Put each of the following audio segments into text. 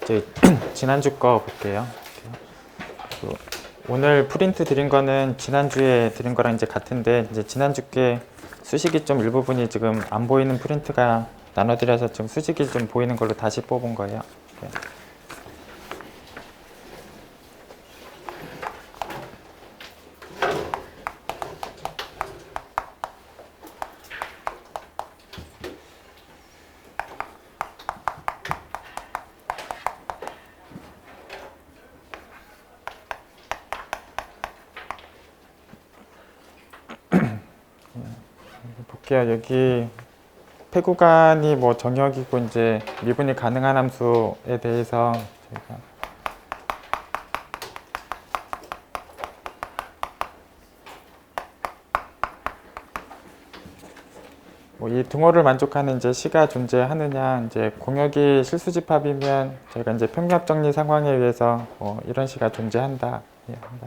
이제 지난주 거 볼게요. 오늘 프린트 드린 거는 지난주에 드린 거랑 이제 같은데, 이제 지난주께 수식이 좀 일부분이 지금 안 보이는 프린트가 나눠드려서 좀 수식이 좀 보이는 걸로 다시 뽑은 거예요. 볼게요. 여기 폐구간이 뭐 정역이고 이제 미분이 가능한 함수에 대해서 저희가 뭐 이 등호를 만족하는 이제 시가 존재하느냐, 이제 공역이 실수집합이면 저희가 이제 평균합 정리 상황에 의해서 뭐 이런 시가 존재한다. 예, 한다.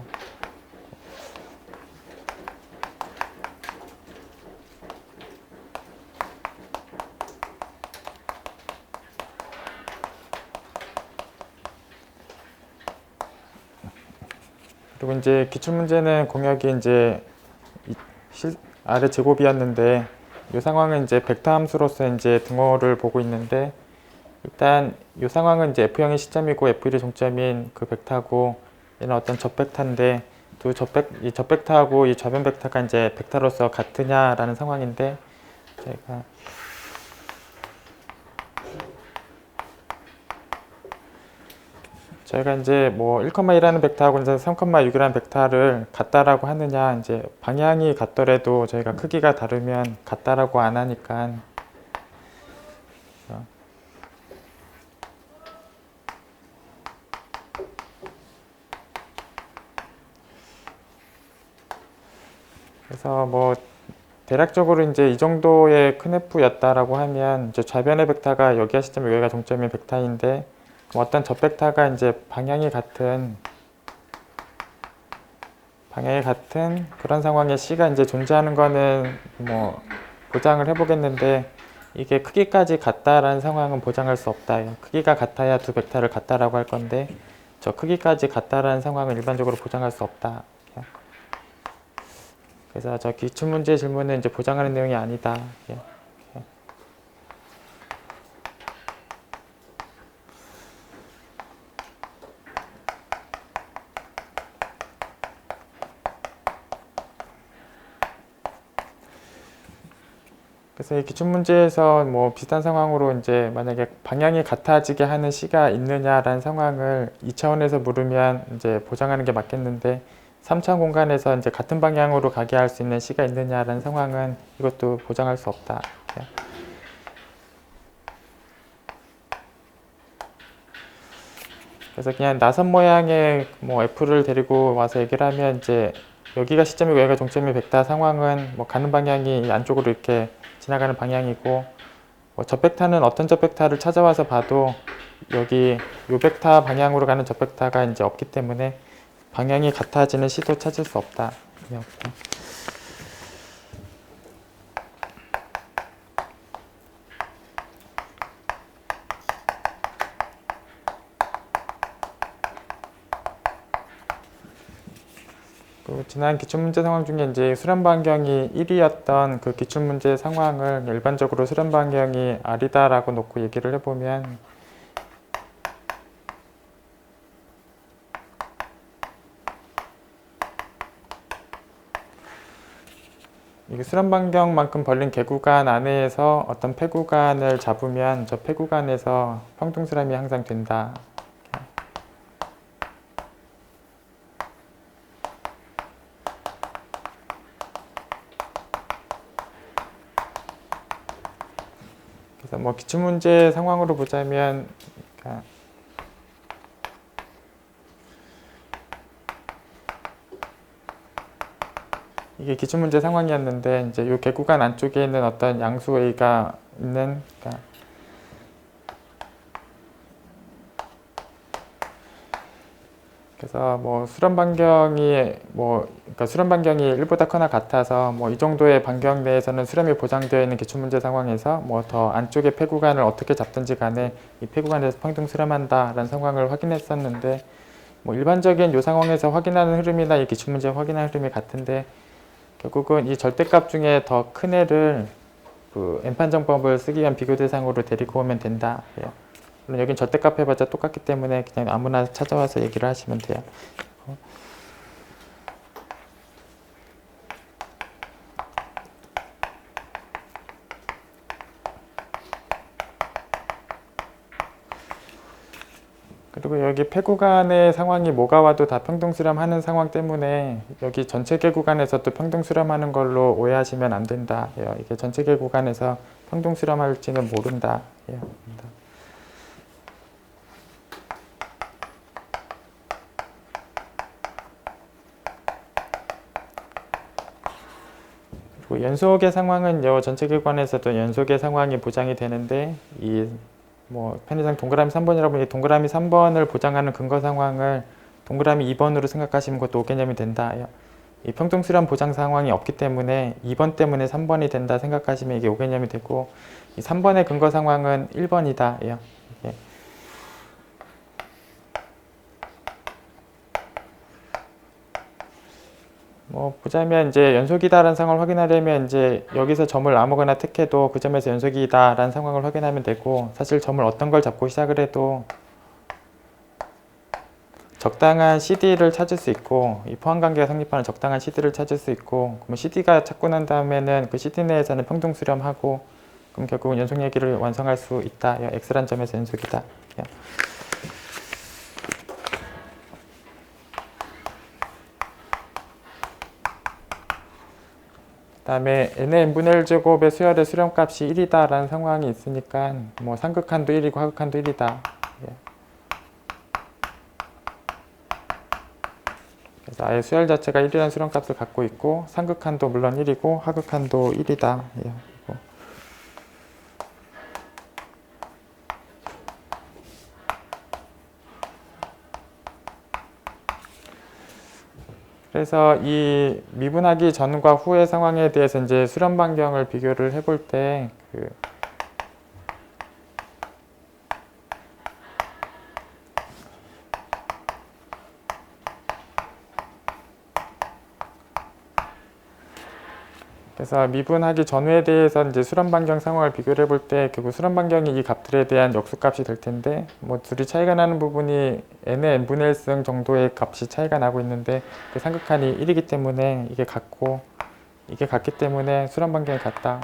그리고 이제 기출문제는 공역이 이제 아래 제곱이었는데, 이 상황은 이제 벡터 함수로서 이제 등호를 보고 있는데, 일단 이 상황은 이제 F형이 시점이고 F1이 종점인 그 벡터고, 얘는 어떤 접벡터인데, 이 접벡터하고 이 좌변 벡터가 이제 벡터로서 같으냐라는 상황인데, 저희가 이제 뭐 1,1하는 벡터하고 이제 3,6이라는 벡터를 같다라고 하느냐, 이제 방향이 같더라도 저희가 크기가 다르면 같다라고 안 하니까, 그래서 뭐 대략적으로 이제 이 정도의 큰 F였다라고 하면, 이제 좌변의 벡터가 여기가 시점이고 여기가 종점인 벡터인데, 어떤 저 벡터가 이제 방향이 같은 그런 상황에 C가 이제 존재하는 거는 뭐 보장을 해보겠는데, 이게 크기까지 같다라는 상황은 보장할 수 없다. 크기가 같아야 두 벡터를 같다라고 할 건데, 저 크기까지 같다라는 상황은 일반적으로 보장할 수 없다. 그래서 저 기출문제 질문은 이제 보장하는 내용이 아니다. 그래서 이 기출문제에서 뭐 비슷한 상황으로 이제 만약에 방향이 같아지게 하는 C가 있느냐라는 상황을 2차원에서 물으면 이제 보장하는 게 맞겠는데, 3차원 공간에서 이제 같은 방향으로 가게 할 수 있는 C가 있느냐라는 상황은 이것도 보장할 수 없다. 그래서 그냥 나선 모양의 뭐 F를 데리고 와서 얘기를 하면, 이제 여기가 시점이고 여기가 종점이 벡터 상황은 뭐 가는 방향이 안쪽으로 이렇게 지나가는 방향이고, 뭐 저 벡터는 어떤 저 벡터를 찾아와서 봐도 여기 요 벡터 방향으로 가는 저 벡터가 이제 없기 때문에 방향이 같아지는 C도 찾을 수 없다. 지난 기출문제 상황 중에 이제 수렴 반경이 1이었던 그 기출문제 상황을 일반적으로 수렴 반경이 R이다라고 놓고 얘기를 해보면, 이게 수렴 반경만큼 벌린 개구간 안에서 어떤 폐구간을 잡으면 저 폐구간에서 평등수렴이 항상 된다. 그래서 뭐 기출문제 상황으로 보자면, 이게 기출문제 상황이었는데, 이제 이 개구간 안쪽에 있는 어떤 양수 A가 있는, 그래서 뭐 수렴 반경이 뭐 그러니까 수렴 반경이 1보다 크거나 같아서 뭐 이 정도의 반경 내에서는 수렴이 보장되어 있는 기출문제 상황에서 뭐 더 안쪽의 폐구간을 어떻게 잡든지 간에 이 폐구간에서 평등 수렴한다라는 상황을 확인했었는데, 뭐 일반적인 이 상황에서 확인하는 흐름이나 이 기출문제 확인하는 흐름이 같은데, 결국은 이 절대값 중에 더 큰 애를 그 N판정법을 쓰기 위한 비교 대상으로 데리고 오면 된다. 물론 여긴 절대값 해봤자 똑같기 때문에 그냥 아무나 찾아와서 얘기를 하시면 돼요. 그리고 여기 폐구간의 상황이 뭐가 와도 다 평등 수렴하는 상황 때문에 여기 전체 개구간에서도 평등 수렴하는 걸로 오해하시면 안 된다. 이게 전체 개구간에서 평등 수렴할지는 모른다. 그리고 연속의 상황은 전체 개구간에서도 연속의 상황이 보장이 되는데, 이 뭐 편의상 동그라미 3번이라고 보니 동그라미 3번을 보장하는 근거 상황을 동그라미 2번으로 생각하시면 그것도 5개념이 된다. 이 평등 수렴 보장 상황이 없기 때문에 2번 때문에 3번이 된다 생각하시면 이게 5개념이 되고, 이 3번의 근거 상황은 1번이다. 뭐 보자면 이제 연속이다라는 상황을 확인하려면 이제 여기서 점을 아무거나 택해도 그 점에서 연속이다라는 상황을 확인하면 되고, 사실 점을 어떤 걸 잡고 시작을 해도 적당한 CD를 찾을 수 있고, 이 포함관계가 성립하는 적당한 CD를 찾을 수 있고, 그럼 CD가 찾고 난 다음에는 그 CD 내에서는 평등 수렴하고, 그럼 결국은 연속 얘기를 완성할 수 있다. X란 점에서 연속이다. 그 다음에 n의 n분의 1 제곱의 수열의 수렴값이 1이다 라는 상황이 있으니까 뭐 상극한도 1이고 하극한도 1이다. 그래서 아예 수열 자체가 1이라는 수렴값을 갖고 있고, 상극한도 물론 1이고 하극한도 1이다. 그래서 이 미분하기 전과 후의 상황에 대해서 이제 수렴 반경을 비교를 해볼 때 그래서 미분하기 전후에 대해서 이제 수렴 반경 상황을 비교를 해볼 때 결국 수렴 반경이 이 값들에 대한 역수값이 될 텐데, 뭐 둘이 차이가 나는 부분이 n의 n분의 1승 정도의 값이 차이가 나고 있는데, 그 상극한이 1이기 때문에 이게 같고, 이게 같기 때문에 수렴 반경이 같다.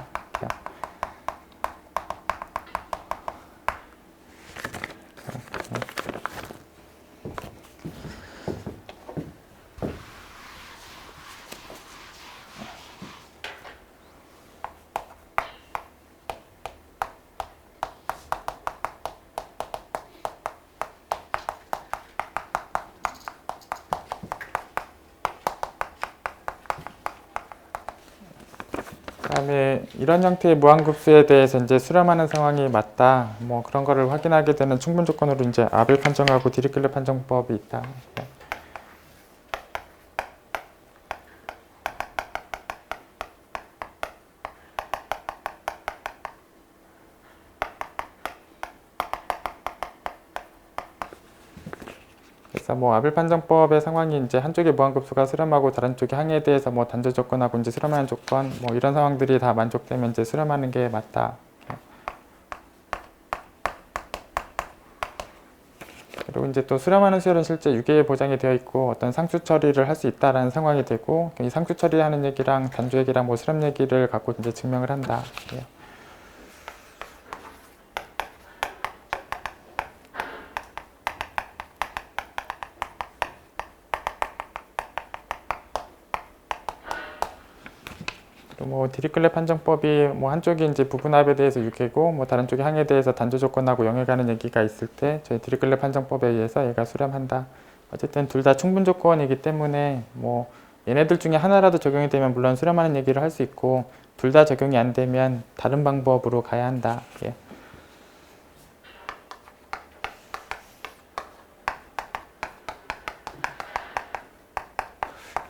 그다음에 이런 형태의 무한급수에 대해서 이제 수렴하는 상황이 맞다. 뭐 그런 거를 확인하게 되는 충분 조건으로 이제 아벨 판정하고 디리클렛 판정법이 있다. 그래서 뭐 아벨 판정법의 상황이 이제 한쪽의 무한급수가 수렴하고 다른 쪽의 항에 대해서 뭐 단조 조건하고 이제 수렴하는 조건, 뭐 이런 상황들이 다 만족되면 이제 수렴하는 게 맞다. 그리고 이제 또 수렴하는 수열은 실제 유기에 보장이 되어 있고 어떤 상수 처리를 할 수 있다라는 상황이 되고, 이 상수 처리하는 얘기랑 단조 얘기랑 뭐 수렴 얘기를 갖고 이제 증명을 한다. 뭐 디리클렛 판정법이 뭐 한쪽이 이제 부분합에 대해서 유계고 뭐 다른 쪽이 항에 대해서 단조 조건하고 영역하는 얘기가 있을 때 저희 디리클렛 판정법에 의해서 얘가 수렴한다. 어쨌든 둘 다 충분 조건이기 때문에 뭐 얘네들 중에 하나라도 적용이 되면 물론 수렴하는 얘기를 할 수 있고, 둘 다 적용이 안 되면 다른 방법으로 가야 한다.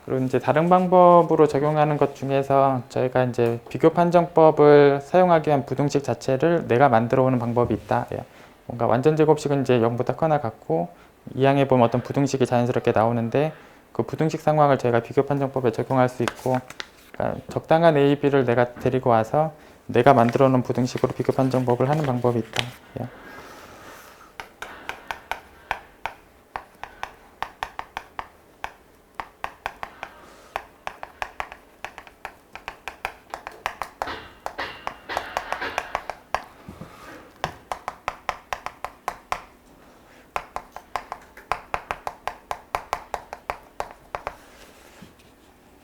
그리고 이제 다른 방법으로 적용하는 것 중에서 저희가 이제 비교 판정법을 사용하기 위한 부등식 자체를 내가 만들어 오는 방법이 있다. 예. 뭔가 완전 제곱식은 이제 0보다 커나 같고 이항에 보면 어떤 부등식이 자연스럽게 나오는데 그 부등식 상황을 저희가 비교 판정법에 적용할 수 있고, 그러니까 적당한 A, B를 내가 데리고 와서 내가 만들어 놓은 부등식으로 비교 판정법을 하는 방법이 있다. 예.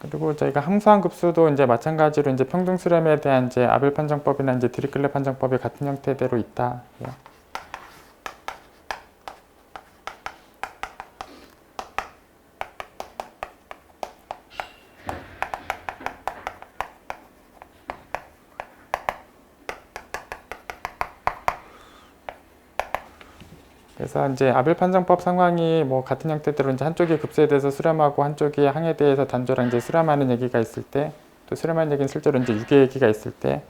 그리고 저희가 함수한 급수도 이제 마찬가지로 이제 평등수렴에 대한 이제 아벨 판정법이나 이제 디리클레 판정법이 같은 형태대로 있다. 예. 그래서 이제 아벨 판정법 상황이 뭐 같은 형태대로 이제 한쪽이 급수에 대해서 수렴하고 한쪽이 항에 대해서 단조랑 이제 수렴하는 얘기가 있을 때, 또 수렴하는 얘기는 실제로 이제 유계 얘기가 있을 때,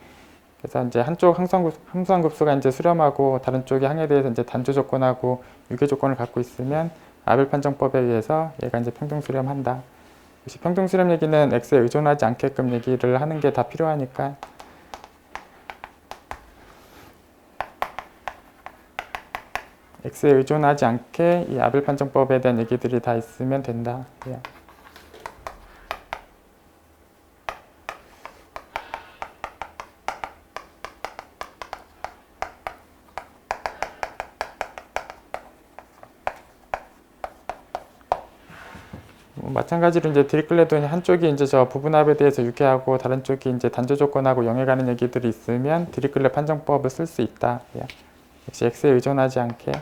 그래서 이제 한쪽 함수한 급수가 이제 수렴하고 다른 쪽이 항에 대해서 이제 단조 조건하고 유계 조건을 갖고 있으면 아벨 판정법에 의해서 얘가 이제 평등 수렴한다. 역시 평등 수렴 얘기는 x에 의존하지 않게끔 얘기를 하는 게 다 필요하니까. x에 의존하지 않게 이 아벨 판정법에 대한 얘기들이 다 있으면 된다. 예. 마찬가지로 이제 디리클레도 한쪽이 이제 저 부분합에 대해서 유계하고 다른 쪽이 이제 단조 조건하고 0에 가는 얘기들이 있으면 디리클레 판정법을 쓸 수 있다. 예. 역시 x에 의존하지 않게.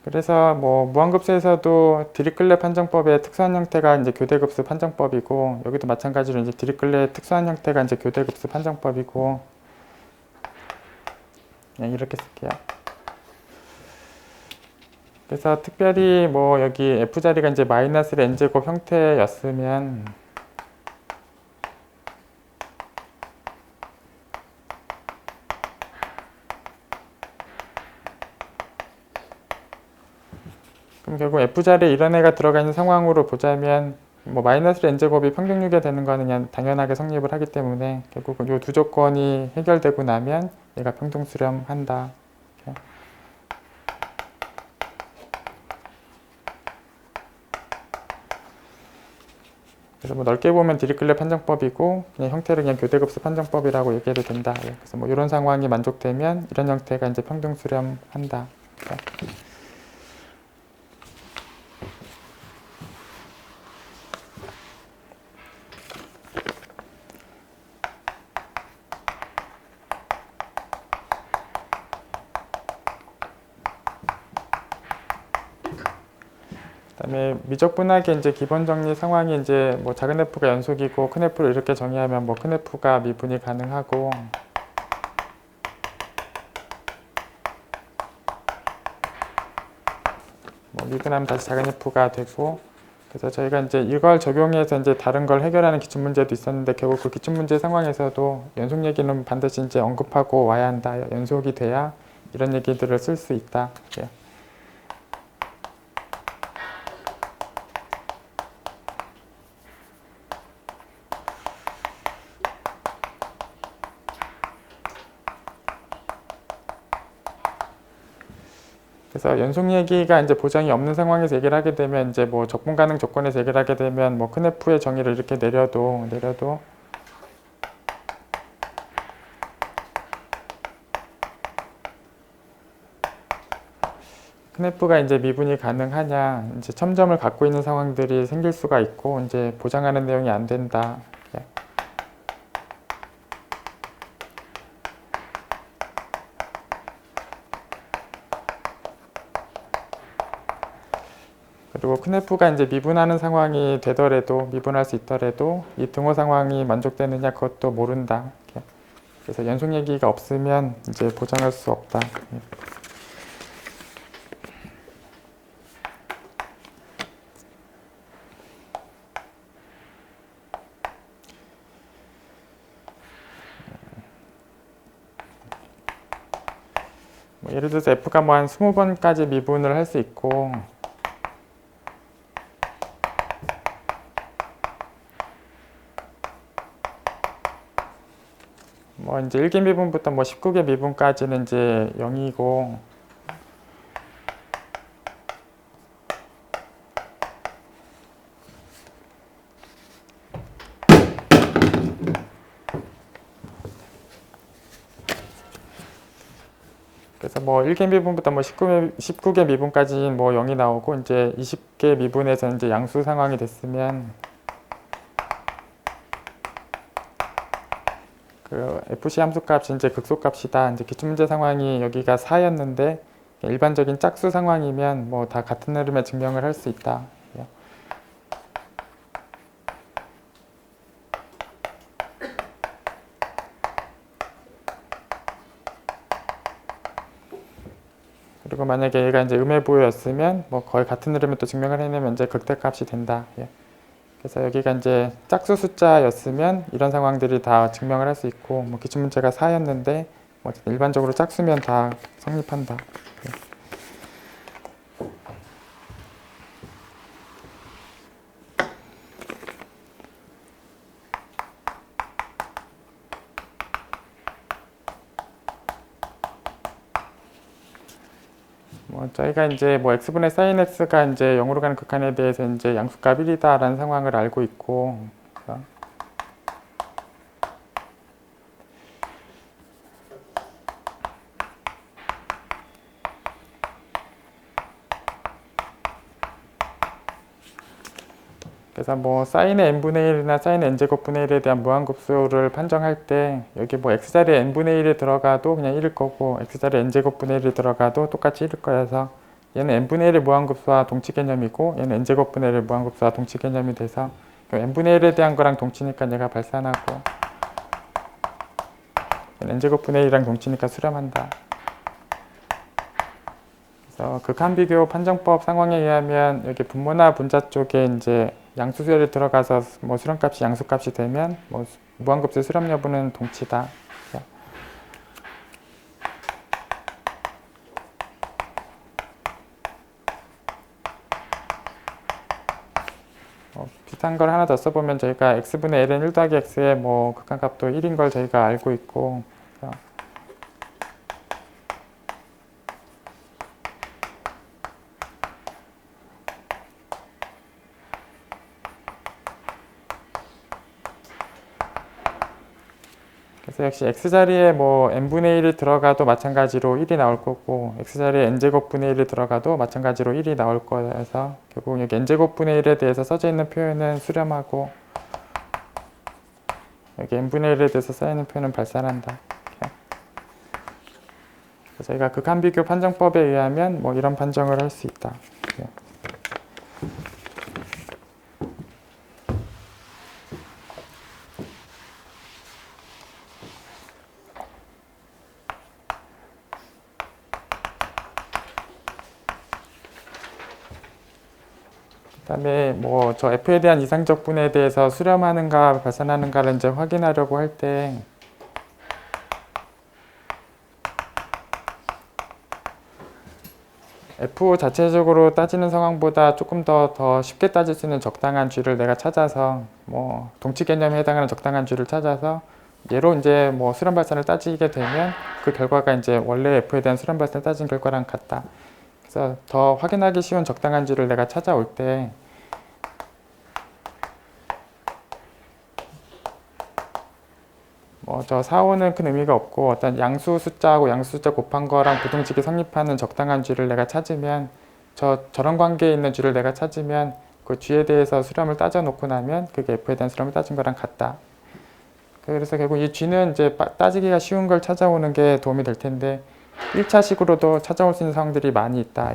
그래서 뭐 무한급수에서도 디리클레 판정법의 특수한 형태가 이제 교대급수 판정법이고, 여기도 마찬가지로 이제 디리클레 특수한 형태가 이제 교대급수 판정법이고, 그냥 이렇게 쓸게요. 그래서 특별히 뭐 여기 F자리가 이제 마이너스 n제곱 형태였으면 그럼 결국 F자리에 이런 애가 들어가 있는 상황으로 보자면 뭐 마이너스 n제곱이 평균유계 되는 거는 그냥 당연하게 성립을 하기 때문에 결국은 이 두 조건이 해결되고 나면 얘가 평등 수렴한다. 이렇게. 그래서 뭐 넓게 보면 디리클레 판정법이고 그냥 형태를 그냥 교대급수 판정법이라고 얘기해도 된다. 그래서 뭐 이런 상황이 만족되면 이런 형태가 이제 평등 수렴한다. 그다음에 미적분학의 이제 기본 정리 상황이 이제 뭐 작은 F가 연속이고 큰 F를 이렇게 정의하면 뭐 큰 F가 미분이 가능하고, 뭐 미분하면 다시 작은 F가 되고, 그래서 저희가 이제 이걸 적용해서 이제 다른 걸 해결하는 기출문제도 있었는데 결국 그 기출문제 상황에서도 연속 얘기는 반드시 이제 언급하고 와야 한다. 연속이 돼야 이런 얘기들을 쓸 수 있다. 예. 그래서 연속 얘기가 이제 보장이 없는 상황에서 얘기를 하게 되면 이제 뭐 적분 가능 조건에서 얘기를 하게 되면 뭐 큰 F의 정의를 이렇게 내려도 큰 F가 이제 미분이 가능하냐, 이제 첨점을 갖고 있는 상황들이 생길 수가 있고 이제 보장하는 내용이 안 된다. 그리고 큰 F가 이제 미분하는 상황이 되더라도, 미분할 수 있더라도 이 등호 상황이 만족되느냐 그것도 모른다. 그래서 연속 얘기가 없으면 이제 보장할 수 없다. 뭐 예를 들어서 f가 뭐 한 20번까지 미분을 할 수 있고, 뭐 이제 1개 미분부터 뭐 19개 미분까지는 이제 0이고, 그래서 뭐 1개 미분부터 뭐 19개 미분까지는 뭐 0이 나오고, 이제 20개 미분에서 이제 양수 상황이 됐으면 그 FC 함수값이 이제 극소값이다. 이제 기출문제 상황이 여기가 4였는데 일반적인 짝수 상황이면 뭐 다 같은 흐름에 증명을 할 수 있다. 그리고 만약에 얘가 이제 음해부호였으면 뭐 거의 같은 흐름에 또 증명을 해내면 이제 극대값이 된다. 그래서 여기가 이제 짝수 숫자였으면 이런 상황들이 다 증명을 할 수 있고, 뭐 기출문제가 4였는데 뭐 일반적으로 짝수면 다 성립한다. 뭐 저희가 이제 뭐 x분의 sin x가 이제 0으로 가는 극한에 대해서 이제 양수값 1이다라는 상황을 알고 있고, 그래서 뭐 sin의 n분의 1이나 sin의 n제곱분의 1에 대한 무한급수를 판정할 때 여기 뭐 x자리에 n분의 1이 들어가도 그냥 1일 거고, x자리에 n제곱분의 1이 들어가도 똑같이 1일 거여서 얘는 n분의 1의 무한급수와 동치 개념이고, 얘는 n제곱분의 1의 무한급수와 동치 개념이 돼서 n분의 1에 대한 거랑 동치니까 얘가 발산하고, n제곱분의 1이랑 동치니까 수렴한다. 그래서 극한비교 판정법 상황에 의하면 여기 분모나 분자 쪽에 이제 양수수열이 들어가서 뭐 수렴값이 양수값이 되면 뭐 무한급수 수렴 여부는 동치다. 비슷한 걸 하나 더 써보면 저희가 x분의 ln 1 더하기 x의 뭐 극한값도 1인 걸 저희가 알고 있고, 그래서 역시 x자리에 뭐 n분의 1이 들어가도 마찬가지로 1이 나올 거고, x자리에 n제곱분의 1이 들어가도 마찬가지로 1이 나올 거여서 결국 여기 n제곱분의 1에 대해서 써져 있는 표현은 수렴하고, 여기 n분의 1에 대해서 써있는 표현은 발산한다. 그래서 저희가 극한비교 판정법에 의하면 뭐 이런 판정을 할 수 있다. 그다음에 뭐 저 f에 대한 이상적 분해에 대해서 수렴하는가 발산하는가를 이제 확인하려고 할 때 f 자체적으로 따지는 상황보다 조금 더 쉽게 따질 수 있는 적당한 쥐를 내가 찾아서 뭐 동치 개념에 해당하는 적당한 쥐를 찾아서 얘로 이제 뭐 수렴 발산을 따지게 되면 그 결과가 이제 원래 f에 대한 수렴 발산을 따진 결과랑 같다. 그래서 더 확인하기 쉬운 적당한 쥐를 내가 찾아올 때 뭐 저 4, 5는 큰 의미가 없고 어떤 양수 숫자하고 양수 숫자 곱한 거랑 부등식이 성립하는 적당한 쥐를 내가 찾으면 저런 관계에 있는 쥐를 내가 찾으면 그 쥐에 대해서 수렴을 따져 놓고 나면 그게 f에 대한 수렴을 따진 거랑 같다. 그래서 결국 이 쥐는 이제 따지기가 쉬운 걸 찾아오는 게 도움이 될 텐데 1차식으로도 찾아올 수 있는 상황들이 많이 있다.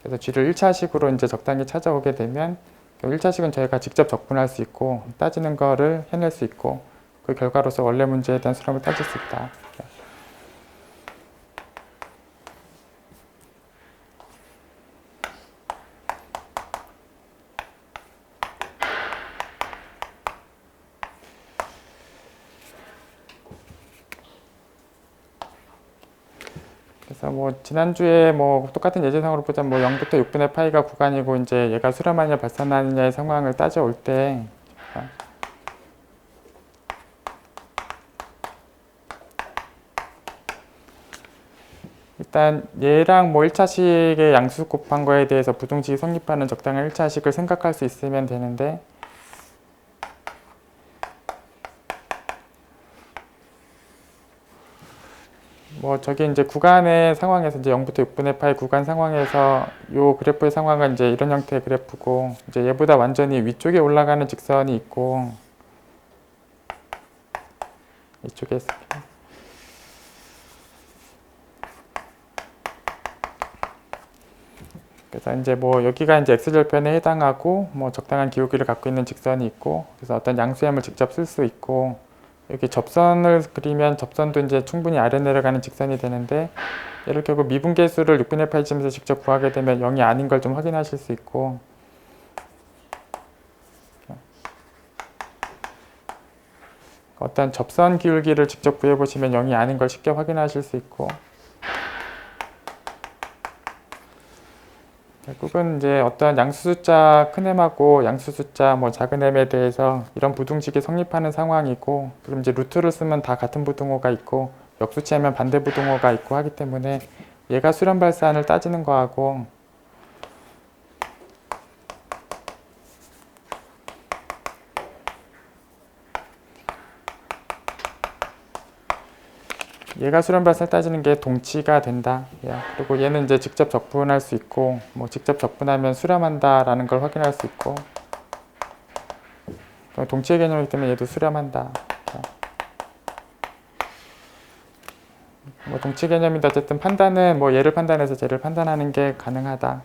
그래서 쥐를 1차식으로 이제 적당히 찾아오게 되면 1차식은 저희가 직접 적분할 수 있고 따지는 거를 해낼 수 있고 그 결과로서 원래 문제에 대한 수렴을 따질 수 있다. 그래서 뭐 지난주에 뭐 똑같은 예제상으로 보자면 뭐 0부터 6분의 파이가 구간이고 이제 얘가 수렴하느냐 발산하느냐의 상황을 따져올 때 일단 얘랑 뭐 1차식의 양수 곱한 거에 대해서 부등식이 성립하는 적당한 1차식을 생각할 수 있으면 되는데 뭐 저게 이제 구간의 상황에서 이제 0부터 6분의 파이 구간 상황에서 요 그래프의 상황은 이제 이런 형태의 그래프고 이제 얘보다 완전히 위쪽에 올라가는 직선이 있고 이쪽에 그래서 이제 뭐 여기가 이제 x절편에 해당하고 뭐 적당한 기울기를 갖고 있는 직선이 있고 그래서 어떤 양수함을 직접 쓸 수 있고 여기 접선을 그리면 접선도 이제 충분히 아래 내려가는 직선이 되는데 얘를 결국 미분계수를 6분의 8점에서 직접 구하게 되면 0이 아닌 걸 좀 확인하실 수 있고 어떤 접선 기울기를 직접 구해 보시면 0이 아닌 걸 쉽게 확인하실 수 있고 결국은 이제 어떤 양수 숫자 큰 햄하고 양수 숫자 뭐 작은 햄에 대해서 이런 부등식이 성립하는 상황이고 그럼 이제 루트를 쓰면 다 같은 부등호가 있고 역수치하면 반대 부등호가 있고 하기 때문에 얘가 수렴 발산을 따지는 거하고 얘가 수렴 발산을 따지는 게 동치가 된다. 그리고 얘는 이제 직접 적분할 수 있고 뭐 직접 적분하면 수렴한다 라는 걸 확인할 수 있고 동치의 개념이기 때문에 얘도 수렴한다. 뭐 동치 개념인데 어쨌든 판단은 뭐 얘를 판단해서 쟤를 판단하는 게 가능하다.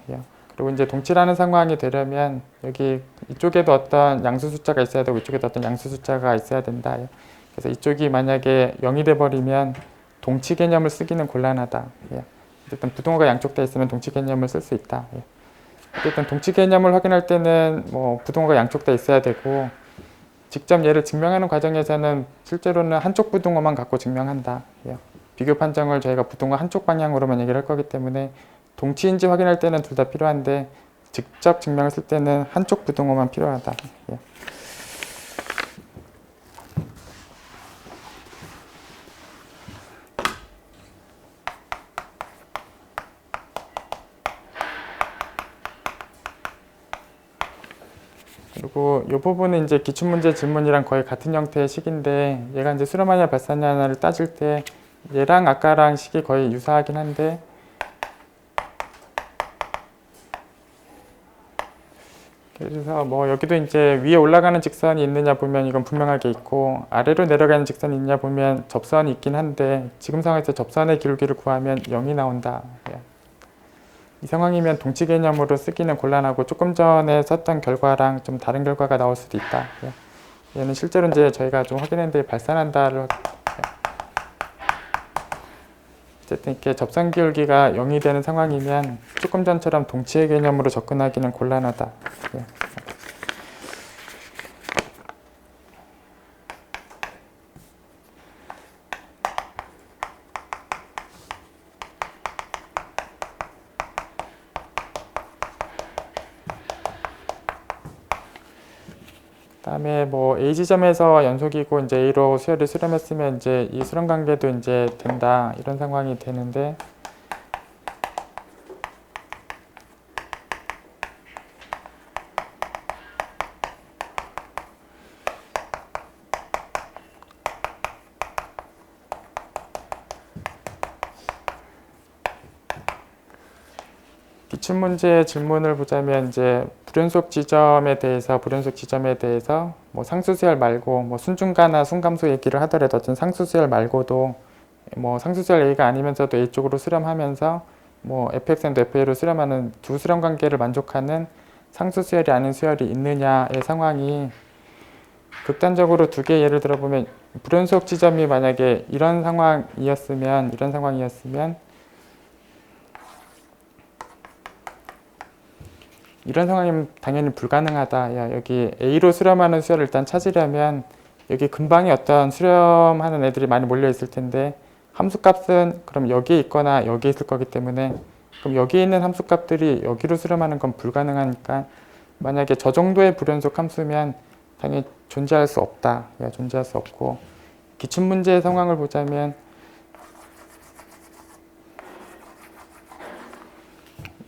그리고 이제 동치라는 상황이 되려면 여기 이쪽에도 어떤 양수 숫자가 있어야 되고 이쪽에도 어떤 양수 숫자가 있어야 된다. 그래서 이쪽이 만약에 0이 돼버리면 동치 개념을 쓰기는 곤란하다. 어쨌든 부등호가 양쪽 다 있으면 동치 개념을 쓸 수 있다. 어쨌든 동치 개념을 확인할 때는 뭐 부등호가 양쪽 다 있어야 되고 직접 얘를 증명하는 과정에서는 실제로는 한쪽 부등호만 갖고 증명한다. 비교 판정을 저희가 부등호 한쪽 방향으로만 얘기를 할 거기 때문에 동치인지 확인할 때는 둘 다 필요한데 직접 증명을 쓸 때는 한쪽 부등호만 필요하다. 그리고 이 부분은 이제 기출문제 질문이랑 거의 같은 형태의 식인데 얘가 이제 수렴하냐 발산하냐를 따질 때 얘랑 아까랑 식이 거의 유사하긴 한데 그래서 뭐 여기도 이제 위에 올라가는 직선이 있느냐 보면 이건 분명하게 있고 아래로 내려가는 직선이 있냐 보면 접선이 있긴 한데 지금 상황에서 접선의 기울기를 구하면 0이 나온다. 이 상황이면 동치 개념으로 쓰기는 곤란하고 조금 전에 썼던 결과랑 좀 다른 결과가 나올 수도 있다. 얘는 실제로 이제 저희가 좀 확인했는데 발산한다를 어쨌든 이렇게 접선 기울기가 0이 되는 상황이면 조금 전처럼 동치의 개념으로 접근하기는 곤란하다. 그다음에 뭐 A 지점에서 연속이고 이제 A로 수열이 수렴했으면 이제 이 수렴 관계도 이제 된다 이런 상황이 되는데 기출문제 질문을 보자면 이제 불연속 지점에 대해서 뭐 상수수열 말고 뭐 순중가나 순감수 얘기를 하더라도 어떤 상수수열 말고도 뭐 상수수열 A가 아니면서도 A 쪽으로 수렴하면서 뭐 fxn도 fa로 수렴하는 두 수렴 관계를 만족하는 상수수열이 아닌 수열이 있느냐의 상황이 극단적으로 두 개 예를 들어보면 불연속 지점이 만약에 이런 상황이었으면 이런 상황이면 당연히 불가능하다. 여기 A로 수렴하는 수열을 일단 찾으려면 여기 근방에 어떤 수렴하는 애들이 많이 몰려 있을 텐데 함수값은 그럼 여기에 있거나 여기에 있을 거기 때문에 그럼 여기에 있는 함수값들이 여기로 수렴하는 건 불가능하니까 만약에 저 정도의 불연속 함수면 당연히 존재할 수 없다. 존재할 수 없고 기출문제의 상황을 보자면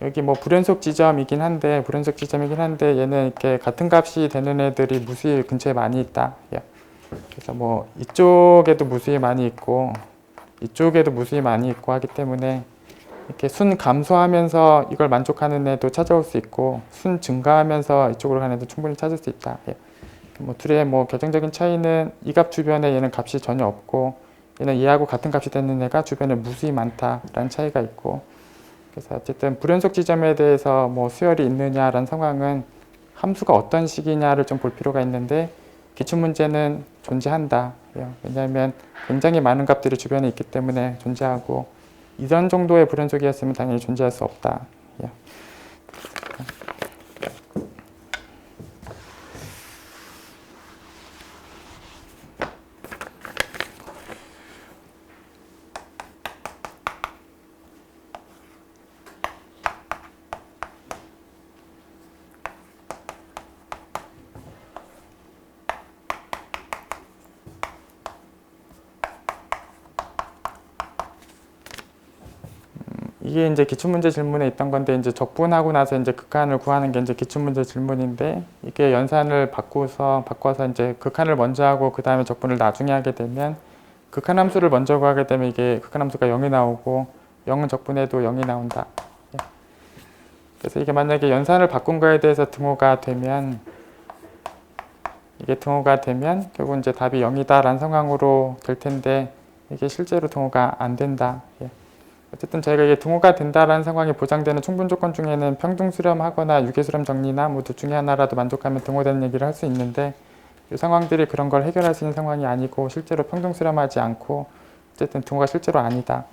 여기 뭐 불연속 지점이긴 한데 얘는 이렇게 같은 값이 되는 애들이 무수히 근처에 많이 있다. 그래서 뭐 이쪽에도 무수히 많이 있고 이쪽에도 무수히 많이 있고 하기 때문에 이렇게 순 감소하면서 이걸 만족하는 애도 찾아올 수 있고 순 증가하면서 이쪽으로 가는 애도 충분히 찾을 수 있다. 뭐 둘의 뭐 결정적인 차이는 이 값 주변에 얘는 값이 전혀 없고 얘는 얘하고 같은 값이 되는 애가 주변에 무수히 많다라는 차이가 있고 그래서 어쨌든 불연속 지점에 대해서 뭐 수열이 있느냐라는 상황은 함수가 어떤 식이냐를 좀 볼 필요가 있는데 기출문제는 존재한다. 왜냐하면 굉장히 많은 값들이 주변에 있기 때문에 존재하고 이런 정도의 불연속이었으면 당연히 존재할 수 없다. 이게 이제 기출문제 질문에 있던 건데 이제 적분하고 나서 이제 극한을 구하는 게 이제 기출문제 질문인데 이게 연산을 바꿔서 이제 극한을 먼저 하고 그 다음에 적분을 나중에 하게 되면 극한 함수를 먼저 구하게 되면 이게 극한 함수가 0이 나오고 0은 적분해도 0이 나온다. 그래서 이게 만약에 연산을 바꾼 거에 대해서 등호가 되면 결국 이제 답이 0이다라는 상황으로 될 텐데 이게 실제로 등호가 안 된다. 어쨌든 저희가 이게 등호가 된다라는 상황이 보장되는 충분 조건 중에는 평등 수렴하거나 유계 수렴 정리나 뭐 둘 중에 하나라도 만족하면 등호되는 얘기를 할 수 있는데 이 상황들이 그런 걸 해결할 수 있는 상황이 아니고 실제로 평등 수렴하지 않고 어쨌든 등호가 실제로 아니다.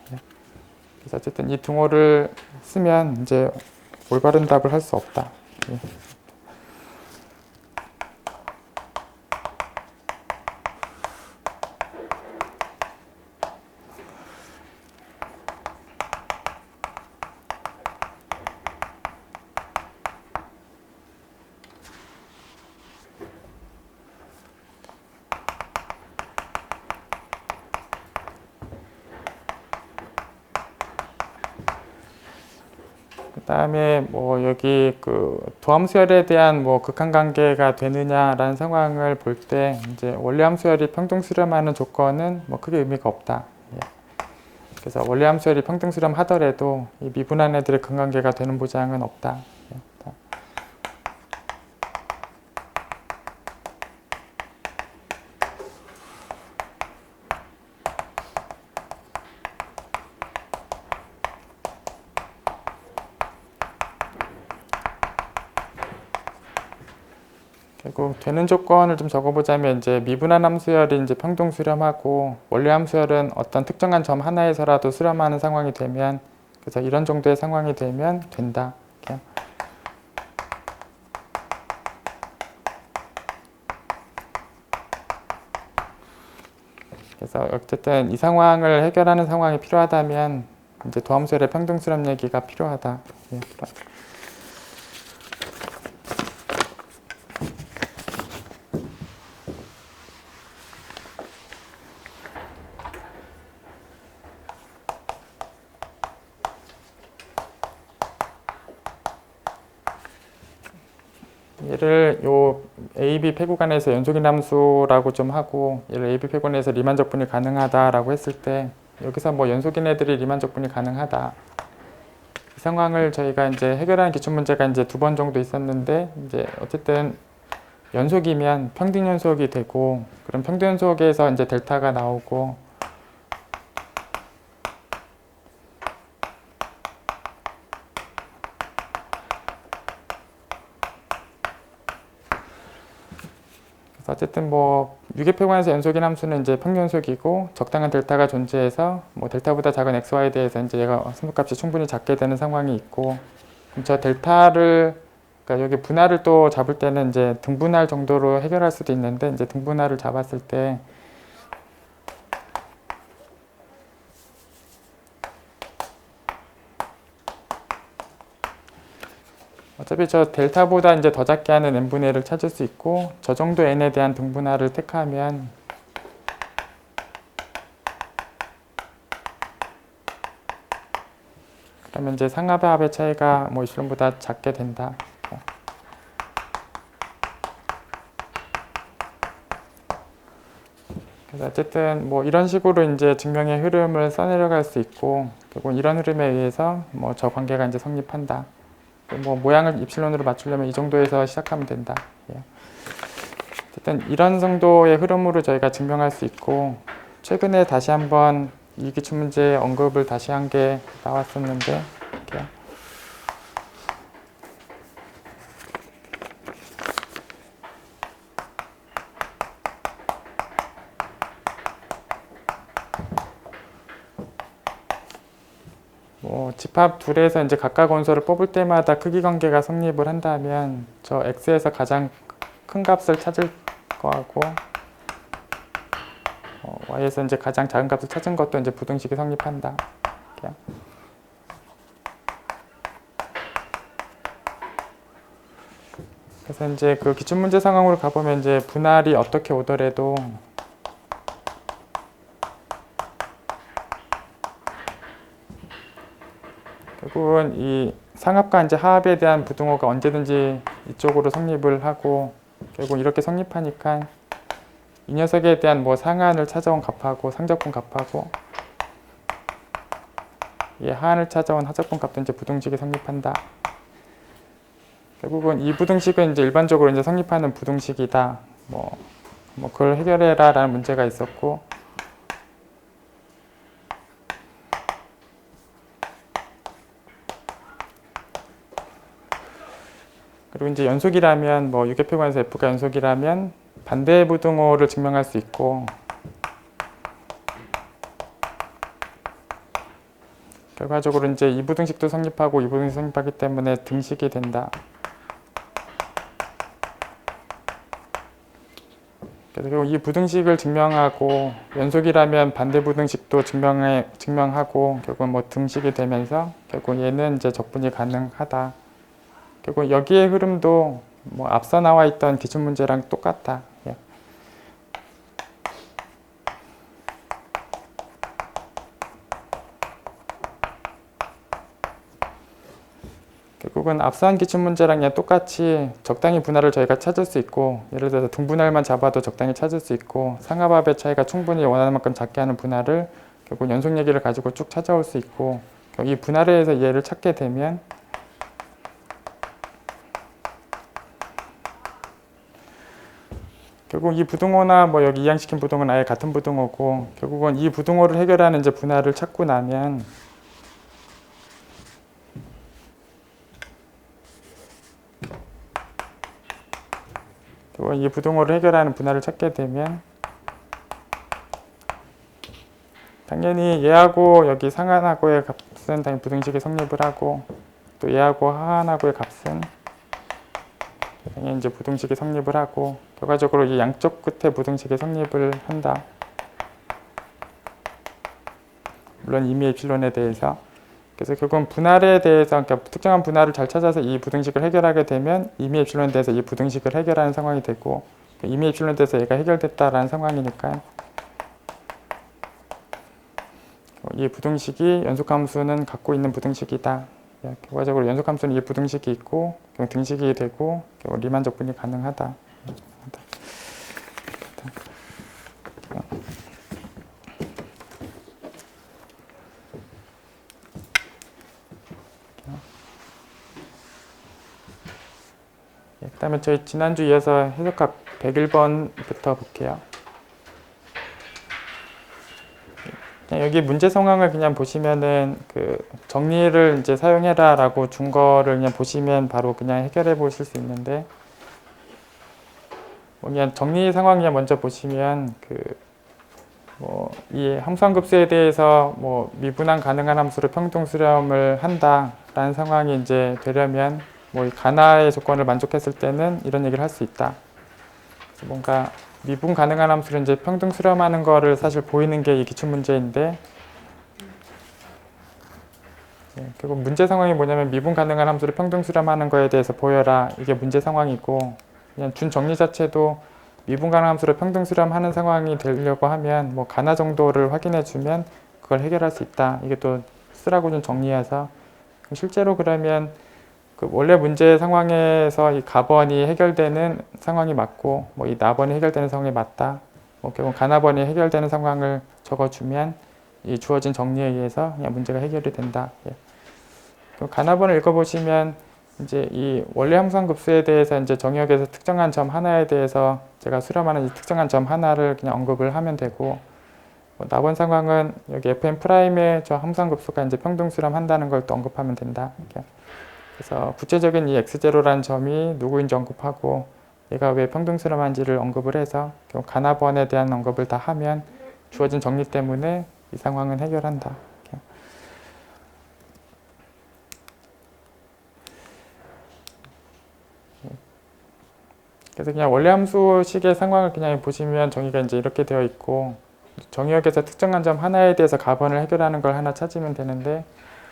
그래서 어쨌든 이 등호를 쓰면 이제 올바른 답을 할 수 없다. 그다음에 뭐 여기 그 도함수열에 대한 뭐 극한 관계가 되느냐라는 상황을 볼 때 이제 원래 함수열이 평등 수렴하는 조건은 뭐 크게 의미가 없다. 그래서 원래 함수열이 평등 수렴하더라도 이 미분한 애들의 근관계가 되는 보장은 없다. 결국 되는 조건을 좀 적어보자면 이제 미분한 함수열이 이제 평등 수렴하고 원래 함수열은 어떤 특정한 점 하나에서라도 수렴하는 상황이 되면 그래서 이런 정도의 상황이 되면 된다. 그래서 어쨌든 이 상황을 해결하는 상황이 필요하다면 이제 도함수열의 평등 수렴 얘기가 필요하다. 얘를 요 AB 폐구간에서 연속인 함수라고 좀 하고 얘를 AB 폐구간에서 리만 적분이 가능하다라고 했을 때 여기서 뭐 연속인 애들이 리만 적분이 가능하다. 이 상황을 저희가 이제 해결하는 기출 문제가 이제 2번 정도 있었는데 이제 어쨌든 연속이면 평등 연속이 되고 그럼 평등 연속에서 이제 델타가 나오고 어쨌든 뭐 유계폐관에서 연속인 함수는 이제 평연속이고 적당한 델타가 존재해서 뭐 델타보다 작은 xy에 대해서 이제 얘가 승부값이 충분히 작게 되는 상황이 있고 그럼 저 델타를 그러니까 여기 분할을 또 잡을 때는 이제 등분할 정도로 해결할 수도 있는데 이제 등분할을 잡았을 때 어차피 저 델타보다 이제 더 작게 하는 n분의 1을 찾을 수 있고 저 정도 n에 대한 등분할을 택하면 그러면 이제 상합의 합의 차이가 뭐 이플론보다 작게 된다. 그래서 어쨌든 뭐 이런 식으로 이제 증명의 흐름을 써내려갈 수 있고 결국 이런 흐름에 의해서 뭐 저 관계가 이제 성립한다. 뭐 모양을 입실론으로 맞추려면 이 정도에서 시작하면 된다. 어쨌든 이런 정도의 흐름으로 저희가 증명할 수 있고 최근에 다시 한번 이 기출문제 언급을 다시 한 게 나왔었는데 이렇게요. 집합 둘에서 이제 각각 원소를 뽑을 때마다 크기 관계가 성립을 한다면 저 x에서 가장 큰 값을 찾을 거하고 y에서 이제 가장 작은 값을 찾은 것도 이제 부등식이 성립한다. 이렇게요. 그래서 이제 그 기출문제 상황으로 가보면 이제 분할이 어떻게 오더라도 결국은 이 상합과 이제 하합에 대한 부등호가 언제든지 이쪽으로 성립을 하고 결국 이렇게 성립하니까 이 녀석에 대한 뭐 상한을 찾아온 값하고 상접분 값하고 이 하한을 찾아온 하접분 값도 이제 부등식이 성립한다. 결국은 이 부등식은 이제 일반적으로 이제 성립하는 부등식이다. 뭐 그걸 해결해라라는 문제가 있었고. 그리고 이제 연속이라면 뭐 유계표관에서 F가 연속이라면 반대 부등호를 증명할 수 있고 결과적으로 이제 이 부등식도 성립하고 이 부등식이 성립하기 때문에 등식이 된다. 그래서 결국 이 부등식을 증명하고 연속이라면 반대 부등식도 증명하고 결국 뭐 등식이 되면서 결국 얘는 이제 적분이 가능하다. 결국 여기의 흐름도 뭐 앞서 나와 있던 기출문제랑 똑같다. 결국은 앞서 한 기출문제랑 그냥 똑같이 적당히 분할을 저희가 찾을 수 있고 예를 들어서 등분할만 잡아도 적당히 찾을 수 있고 상합합의 차이가 충분히 원하는 만큼 작게 하는 분할을 결국 연속 얘기를 가지고 쭉 찾아올 수 있고 이 분할에 의해서 얘를 찾게 되면 결국 이 부등호나 뭐 여기 이항시킨 부등호는 아예 같은 부등호고 결국은 이 부등호를 해결하는 이제 분할을 찾고 나면 결국 이 부등호를 해결하는 분할을 찾게 되면 당연히 얘하고 여기 상한하고의 값은 당연히 부등식이 성립을 하고 또 얘하고 하한하고의 값은 당연히 이제 부등식이 성립을 하고 결과적으로 이 양쪽 끝에 부등식이 성립을 한다. 물론 이미 에필론에 대해서. 그래서 결국은 분할에 대해서 그러니까 특정한 분할을 잘 찾아서 이 부등식을 해결하게 되면 이미 에필론에 대해서 이 부등식을 해결하는 상황이 되고 이미 에필론에 대해서 얘가 해결됐다라는 상황이니까 이 부등식이 연속함수는 갖고 있는 부등식이다. 결과적으로 연속함수는 이 부등식이 있고 등식이 되고 리만 적분이 가능하다. 그 다음에 저희 지난주 이어서 해석학 101번부터 볼게요. 여기 문제 상황을 그냥 보시면은 그 정리를 이제 사용해라 라고 준 거를 그냥 보시면 바로 그냥 해결해 보실 수 있는데 그냥 정리 상황 그냥 먼저 보시면 이 함수함급수에 대해서 미분한 가능한 함수로 평등 수렴을 한다라는 상황이 이제 되려면 이 가나의 조건을 만족했을 때는 이런 얘기를 할 수 있다. 그래서 뭔가 미분 가능한 함수를 이제 평등 수렴하는 거를 사실 보이는 게 이 기출문제인데 결국 문제 상황이 뭐냐면 미분 가능한 함수를 평등 수렴하는 거에 대해서 보여라. 이게 문제 상황이고 그냥 준 정리 자체도 미분 가능한 함수를 평등 수렴하는 상황이 되려고 하면 뭐 가나 정도를 확인해 주면 그걸 해결할 수 있다. 이게 또 쓰라고 준 정리여서 실제로 그러면 그 원래 문제 상황에서 이 가번이 해결되는 상황이 맞고 뭐 이 나번이 해결되는 상황이 맞다. 뭐 결국 가나번이 해결되는 상황을 적어주면 이 주어진 정리에 의해서 그냥 문제가 해결이 된다. 가나번을 읽어보시면 이제 이 원래 함수항급수에 대해서 이제 정의역에서 특정한 점 하나에 대해서 제가 수렴하는 이 특정한 점 하나를 그냥 언급을 하면 되고 뭐 나번 상황은 여기 fn 프라임의 저 함수항급수가 이제 평등 수렴한다는 걸 또 언급하면 된다. 그래서 구체적인 이 x0라는 점이 누구인지 언급하고 얘가 왜 평등 수렴한지를 언급을 해서 가나번에 대한 언급을 다 하면 주어진 정리 때문에 이 상황은 해결한다. 그래서 그냥 원래 함수식의 상황을 그냥 보시면 정의가 이제 이렇게 되어 있고 정의역에서 특정한 점 하나에 대해서 가번을 해결하는 걸 하나 찾으면 되는데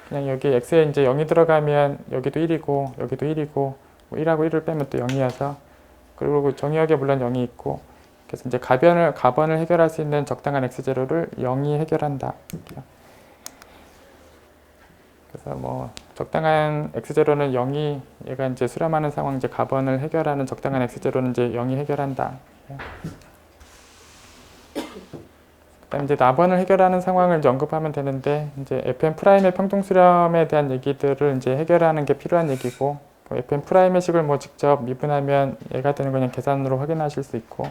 그냥 여기 x에 이제 0이 들어가면 여기도 1이고 여기도 1이고 뭐 1하고 1을 빼면 또 0이어서 그리고 정의역에 물론 0이 있고 그래서 이제 가번을 해결할 수 있는 적당한 x0를 0이 해결한다. 그래서 뭐 적당한 x0는 0이 얘가 이제 수렴하는 상황 이제 가번을 해결하는 적당한 x0는 이제 0이 해결한다. 그다음 이제 나번을 해결하는 상황을 이제 언급하면 되는데 이제 fn 프라임의 평등 수렴에 대한 얘기들을 이제 해결하는 게 필요한 얘기고 fn 프라임의 식을 뭐 직접 미분하면 얘가 되는 거 그냥 계산으로 확인하실 수 있고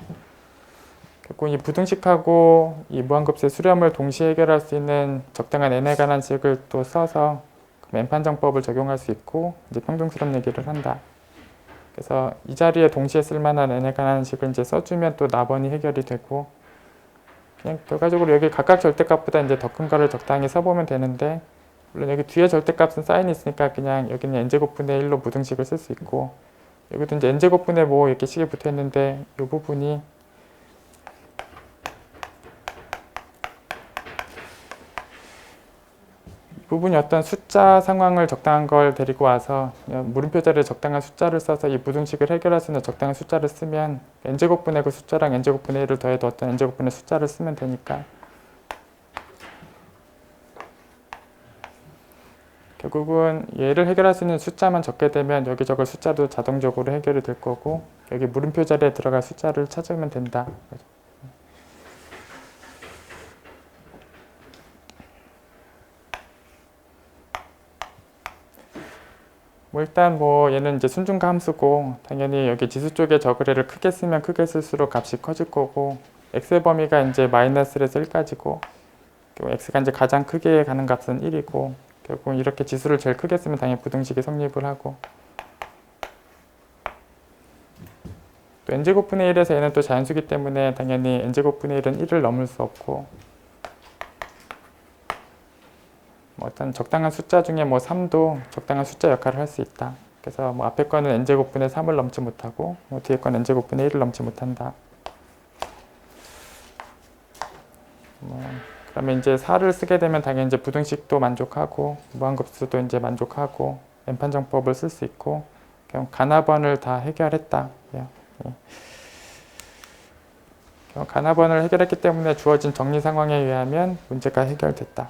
결국 이 부등식하고 이 무한급수의 수렴을 동시에 해결할 수 있는 적당한 n에 관한 식을 또 써서 맨판정법을 적용할 수 있고 이제 평등 수렴 얘기를 한다. 그래서 이 자리에 동시에 쓸만한 n에 관한 식을 이제 써주면 또 나번이 해결이 되고 그냥 결과적으로 여기 각각 절대값보다 이제 더 큰 거를 적당히 써보면 되는데 물론 여기 뒤에 절대값은 사인이 있으니까 그냥 여기는 n제곱분의 1로 부등식을 쓸 수 있고 여기도 이제 n제곱분의 뭐 이렇게 식이 붙어 있는데 이 부분이 어떤 숫자 상황을 적당한 걸 데리고 와서 물음표 자리에 적당한 숫자를 써서 이 부등식을 해결할 수 있는 적당한 숫자를 쓰면 n제곱분의 그 숫자랑 n제곱분의 1을 더해도 어떤 n제곱분의 숫자를 쓰면 되니까 결국은 얘를 해결할 수 있는 숫자만 적게 되면 여기 적을 숫자도 자동적으로 해결이 될 거고 여기 물음표 자리에 들어갈 숫자를 찾으면 된다. 뭐 일단 뭐 얘는 이제 순증가 함수고 당연히 여기 지수 쪽에 저그래를 크게 쓰면 크게 쓸수록 값이 커질 거고 x의 범위가 이제 마이너스에서 1까지고 x가 이제 가장 크게 가는 값은 1이고 결국 이렇게 지수를 제일 크게 쓰면 당연히 부등식이 성립을 하고 또 n제곱분의 1에서 얘는 또 자연수기 때문에 당연히 n제곱분의 1은 1을 넘을 수 없고 뭐 어떤 적당한 숫자 중에 뭐 3도 적당한 숫자 역할을 할 수 있다. 그래서 뭐 앞에 거는 n제곱분의 3을 넘지 못하고 뭐 뒤에 거는 n제곱분의 1을 넘지 못한다. 그러면 이제 4를 쓰게 되면 당연히 이제 부등식도 만족하고 무한급수도 이제 만족하고 n판정법을 쓸 수 있고 그냥 가나번을 다 해결했다. 가나번을 해결했기 때문에 주어진 정리 상황에 의하면 문제가 해결됐다.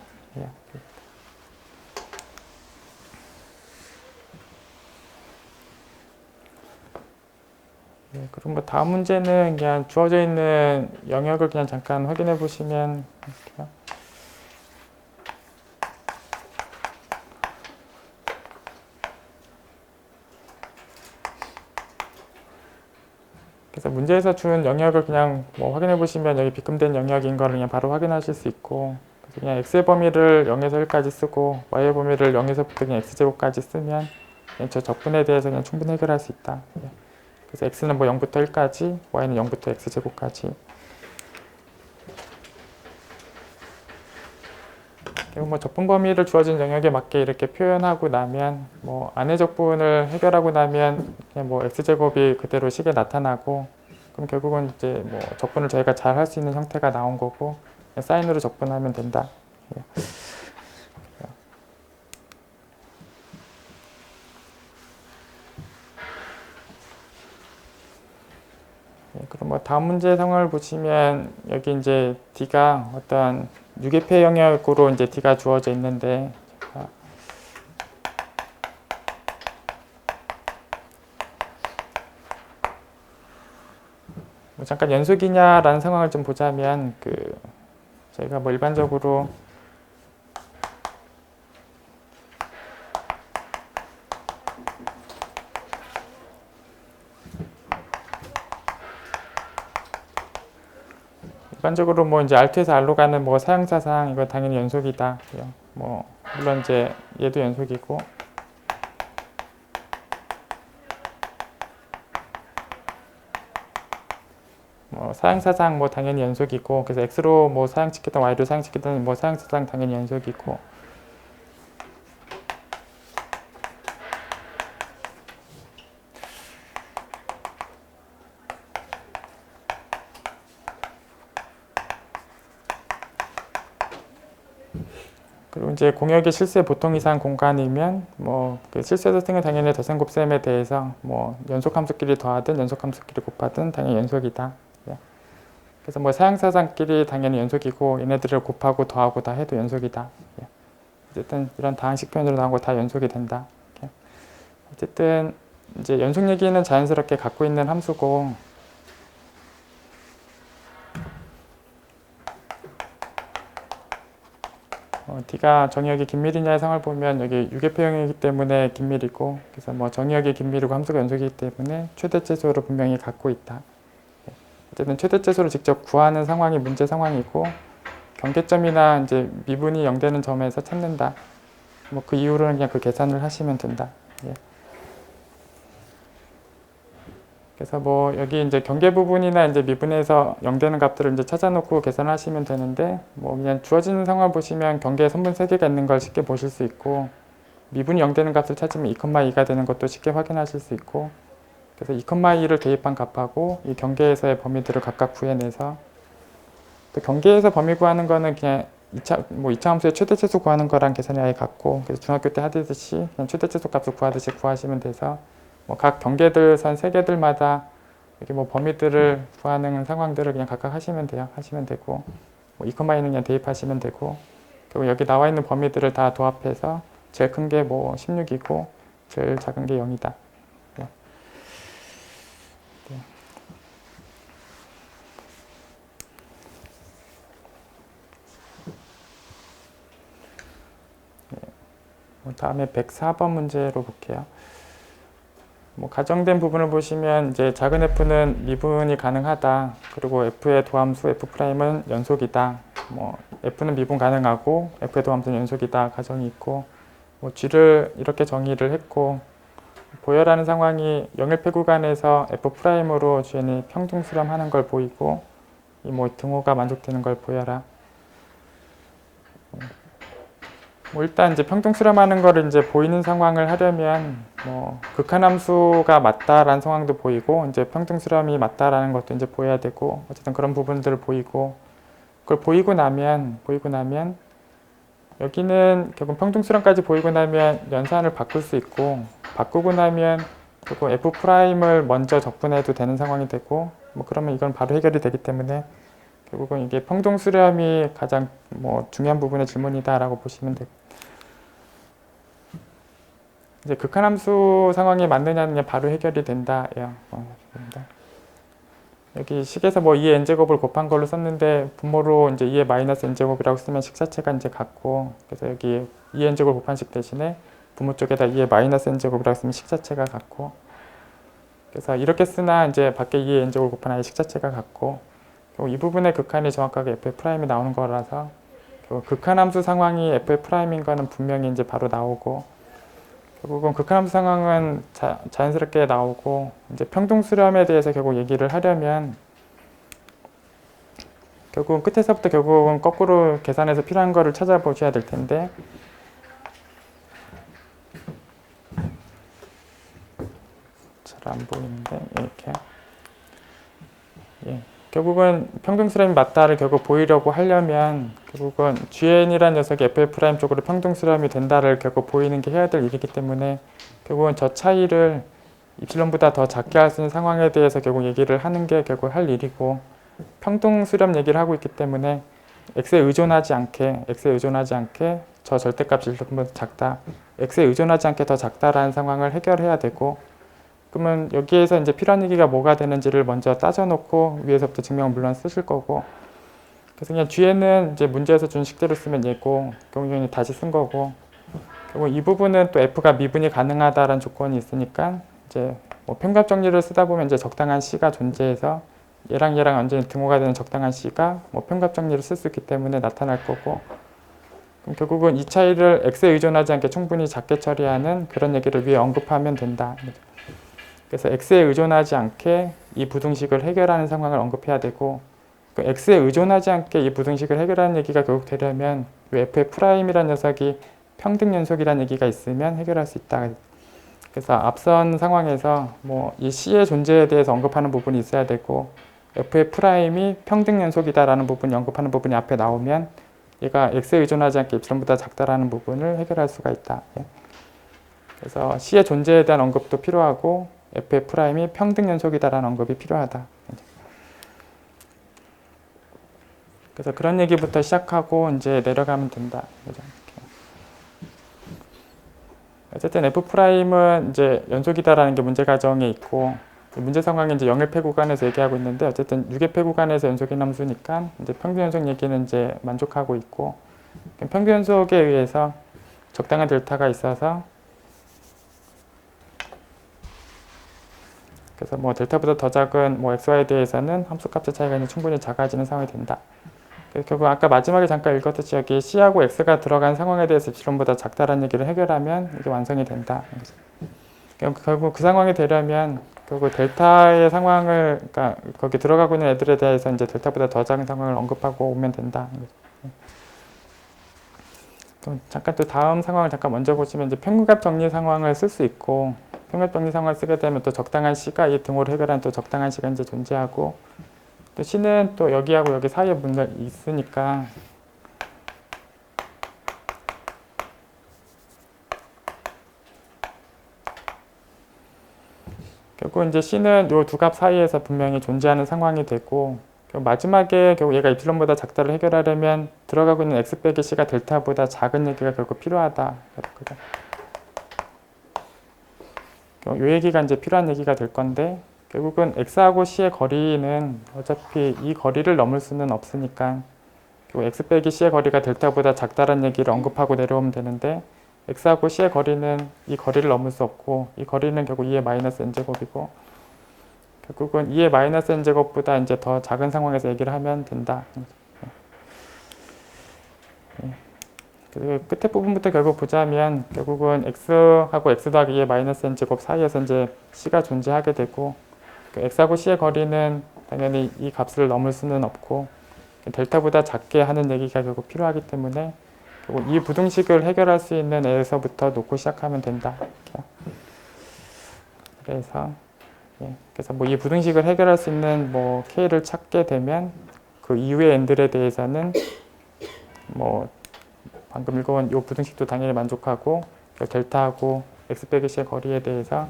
그럼 뭐 다음 문제는 그냥 주어져 있는 영역을 그냥 잠깐 확인해 보시면 이렇게요. 그래서 문제에서 준 영역을 그냥 뭐 확인해 보시면 여기 비금된 영역인 걸 그냥 바로 확인하실 수 있고 그래서 그냥 x의 범위를 0에서 1까지 쓰고 y의 범위를 0에서부터 그냥 x제곱까지 쓰면 그냥 저 적분에 대해서 그냥 충분히 해결할 수 있다. 그래서 x는 뭐 0부터 1까지, y는 0부터 x제곱까지. 그리고 뭐 적분 범위를 주어진 영역에 맞게 이렇게 표현하고 나면 뭐 안의 적분을 해결하고 나면 그냥 뭐 x제곱이 그대로 식에 나타나고 그럼 결국은 이제 뭐 적분을 저희가 잘 할 수 있는 형태가 나온 거고 사인으로 적분하면 된다. 다음 문제 상황을 보시면 여기 이제 D가 어떤 유기폐 영역으로 이제 D가 주어져 있는데 뭐 잠깐 연속이냐라는 상황을 좀 보자면 저희가 뭐 일반적으로 뭐 이제 R에서 R로 가는 뭐 사형사상 이거 당연히 연속이다. 뭐 물론 이제 얘도 연속이고 뭐 사형사상 뭐 당연히 연속이고 그래서 X로 뭐 사형시키든 Y로 사형시키든 뭐 사형사상 당연히 연속이고 그리고 이제 공역이 실수의 보통 이상 공간이면 뭐 그 실수의 특징은 당연히 덧셈 곱셈에 대해서 뭐 연속함수끼리 더하든 연속함수끼리 곱하든 당연히 연속이다. 그래서 뭐 사형사상끼리 당연히 연속이고 얘네들을 곱하고 더하고 다 해도 연속이다. 어쨌든 이런 다항식 표현으로 나온 거 다 연속이 된다. 어쨌든 이제 연속 얘기는 자연스럽게 갖고 있는 함수고 D가 정의역이 긴밀이냐의 상을 보면 여기 유기폐 영역이기 때문에 긴밀이고 그래서 뭐 정의역이 긴밀이고 함수가 연속이기 때문에 최대 최소를 분명히 갖고 있다. 어쨌든 최대 최소를 직접 구하는 상황이 문제 상황이고 경계점이나 이제 미분이 0되는 점에서 찾는다. 뭐 그 이후로는 그냥 그 계산을 하시면 된다. 그래서 뭐 여기 이제 경계 부분이나 이제 미분에서 0되는 값들을 이제 찾아놓고 계산하시면 되는데 뭐 그냥 주어지는 상황을 보시면 경계에 선분 3개가 있는 걸 쉽게 보실 수 있고 미분이 0되는 값을 찾으면 2,2가 되는 것도 쉽게 확인하실 수 있고 그래서 2,2를 대입한 값하고 이 경계에서의 범위들을 각각 구해내서 또 경계에서 범위 구하는 거는 그냥 2차 함수의 최대 최소 구하는 거랑 계산이 아예 같고 그래서 중학교 때 하듯이 그냥 최대 최소 값을 구하듯이 구하시면 돼서 뭐 각 경계들 선 3개들마다 이렇게 뭐 범위들을 구하는 상황들을 그냥 각각 하시면 되고 뭐 2,2는 그냥 대입하시면 되고 그리고 여기 나와 있는 범위들을 다 도합해서 제일 큰 게 뭐 16이고 제일 작은 게 0이다. 다음에 104번 문제로 볼게요. 뭐 가정된 부분을 보시면 이제 작은 f는 미분이 가능하다. 그리고 f의 도함수 f'은 연속이다. 뭐 f는 미분 가능하고 f의 도함수는 연속이다. 가정이 있고 뭐 g를 이렇게 정의를 했고 보여라는 상황이 영일폐 구간에서 f'으로 gn이 평등 수렴하는 걸 보이고 이 뭐 등호가 만족되는 걸 보여라. 뭐 일단 이제 평등 수렴하는 거를 이제 보이는 상황을 하려면 뭐 극한함수가 맞다라는 상황도 보이고 이제 평등 수렴이 맞다라는 것도 이제 보여야 되고 어쨌든 그런 부분들을 보이고 그걸 보이고 나면 여기는 결국 평등 수렴까지 보이고 나면 연산을 바꿀 수 있고 바꾸고 나면 그리고 f'을 먼저 적분해도 되는 상황이 되고 뭐 그러면 이건 바로 해결이 되기 때문에 결국은 이게 평등 수렴이 가장 뭐 중요한 부분의 질문이다라고 보시면 되고 이제 극한함수 상황이 맞느냐는 그냥 바로 해결이 된다. 여기 식에서 뭐 2의 n제곱을 곱한 걸로 썼는데 분모로 이제 2의 마이너스 n제곱이라고 쓰면 식 자체가 이제 같고 그래서 여기 2의 n제곱 곱한 식 대신에 분모 쪽에다 2의 마이너스 n제곱이라고 쓰면 식 자체가 같고 그래서 이렇게 쓰나 이제 밖에 2의 n제곱을 곱한 아예 식 자체가 같고 이 부분의 극한이 정확하게 f'이 나오는 거라서 극한함수 상황이 f'인 거는 분명히 이제 바로 나오고 결국은 극한함수 상황은 자연스럽게 나오고 이제 평등 수렴에 대해서 결국 얘기를 하려면 결국은 끝에서부터 결국은 거꾸로 계산해서 필요한 거를 찾아보셔야 될 텐데 잘 안 보이는데 이렇게 결국은 평등 수렴이 맞다를 결국 보이려고 하려면 결국은 GN이라는 녀석이 f' 쪽으로 평등 수렴이 된다를 결국 보이는 게 해야 될 일이기 때문에 결국은 저 차이를 입실론보다 더 작게 할 수 있는 상황에 대해서 결국 얘기를 하는 게 결국 할 일이고, 평등 수렴 얘기를 하고 있기 때문에 x에 의존하지 않게 저 절대값이 입실론보다 작다, x에 의존하지 않게 더 작다라는 상황을 해결해야 되고, 그러면 여기에서 이제 필요한 얘기가 뭐가 되는지를 먼저 따져놓고 위에서부터 증명은 물론 쓰실 거고, 그래서 그냥 뒤에는 이제 문제에서 준 식대로 쓰면 얘고, 경우에 다시 쓴 거고, 그리고 이 부분은 또 f가 미분이 가능하다라는 조건이 있으니까 이제 뭐 평균합 정리를 쓰다 보면 이제 적당한 c가 존재해서 얘랑 완전히 등호가 되는 적당한 c가 뭐 평균합 정리를 쓸 수 있기 때문에 나타날 거고, 그럼 결국은 이 차이를 x에 의존하지 않게 충분히 작게 처리하는 그런 얘기를 위에 언급하면 된다. 그래서 x에 의존하지 않게 이 부등식을 해결하는 상황을 언급해야 되고, 그 x에 의존하지 않게 이 부등식을 해결하는 얘기가 결국 되려면 이 f의 프라임이라는 녀석이 평등 연속이라는 얘기가 있으면 해결할 수 있다. 그래서 앞선 상황에서 뭐 이 c의 존재에 대해서 언급하는 부분이 있어야 되고, f의 프라임이 평등 연속이다라는 부분이 언급하는 부분이 앞에 나오면 얘가 x에 의존하지 않게 입실론보다 작다라는 부분을 해결할 수가 있다. 그래서 c의 존재에 대한 언급도 필요하고 f의 프라임이 평등 연속이다라는 언급이 필요하다. 그래서 그런 얘기부터 시작하고 이제 내려가면 된다. 어쨌든 f'은 이제 연속이다라는 게 문제 가정에 있고, 문제 상황이 이제 0일패 구간에서 얘기하고 있는데, 어쨌든 6일패 구간에서 연속인 함수니까 이제 평균 연속 얘기는 이제 만족하고 있고, 평균 연속에 의해서 적당한 델타가 있어서, 그래서 뭐 델타보다 더 작은 뭐 xy에 대해서는 함수값의 차이가 이제 충분히 작아지는 상황이 된다. 그래서 결국 아까 마지막에 잠깐 읽었듯이 여기 c하고 x가 들어간 상황에 대해서 입실론보다 작다라는 얘기를 해결하면 이게 완성이 된다. 결국 그 상황이 되려면 결국 델타의 상황을, 그러니까 거기 들어가고 있는 애들에 대해서 이제 델타보다 더 작은 상황을 언급하고 오면 된다. 그럼 잠깐 또 다음 상황을 잠깐 먼저 보시면 이제 평균값 정리 상황을 쓸 수 있고, 평균값 정리 상황을 쓰게 되면 또 적당한 c가 이 등호를 해결하는 또 적당한 c가 이제 존재하고, 또 c는 또 여기하고 여기 사이에 문제 있으니까 결국 이제 c는 이 두 값 사이에서 분명히 존재하는 상황이 되고, 마지막에 결국 얘가 입실론보다 작다를 해결하려면 들어가고 있는 x 빼기 c가 델타보다 작은 얘기가 결국 필요하다. 이 얘기가 이제 필요한 얘기가 될 건데, 결국은 x하고 c의 거리는 어차피 이 거리를 넘을 수는 없으니까 결국 x 빼기 c의 거리가 델타보다 작다는 얘기를 언급하고 내려오면 되는데, x하고 c의 거리는 이 거리를 넘을 수 없고, 이 거리는 결국 2의 마이너스 n제곱이고, 결국은 2의 마이너스 n제곱보다 이제 더 작은 상황에서 얘기를 하면 된다. 그리고 끝에 부분부터 결국 보자면 결국은 x하고 x 더하기 2의 마이너스 n제곱 사이에서 이제 c가 존재하게 되고, x하고 c의 거리는 당연히 이 값을 넘을 수는 없고 델타보다 작게 하는 얘기가 결국 필요하기 때문에 결국 이 부등식을 해결할 수 있는 애에서부터 놓고 시작하면 된다. 그래서 뭐 이 부등식을 해결할 수 있는 뭐 k를 찾게 되면 그 이후의 n들에 대해서는 뭐 방금 읽어본 이 부등식도 당연히 만족하고, 델타하고 x 빼기 c의 거리에 대해서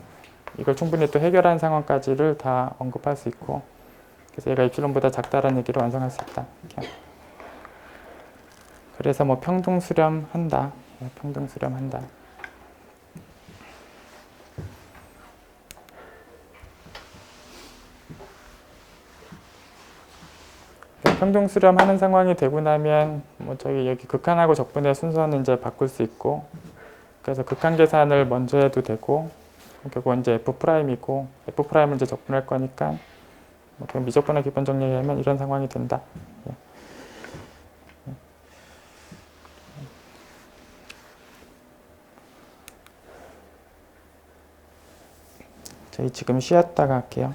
이걸 충분히 또 해결하는 상황까지를 다 언급할 수 있고, 그래서 얘가 입실론보다 작다라는 얘기를 완성할 수 있다. 그래서 뭐 평등 수렴한다. 평등 수렴한다. 평등 수렴하는 상황이 되고 나면 뭐 저기 여기 극한하고 적분의 순서는 이제 바꿀 수 있고, 그래서 극한 계산을 먼저 해도 되고, 결국 이제 f'이고 f'을 이제 적분할 거니까 뭐 미적분의 기본 정리하면 이런 상황이 된다. 저희 지금 쉬었다가 할게요.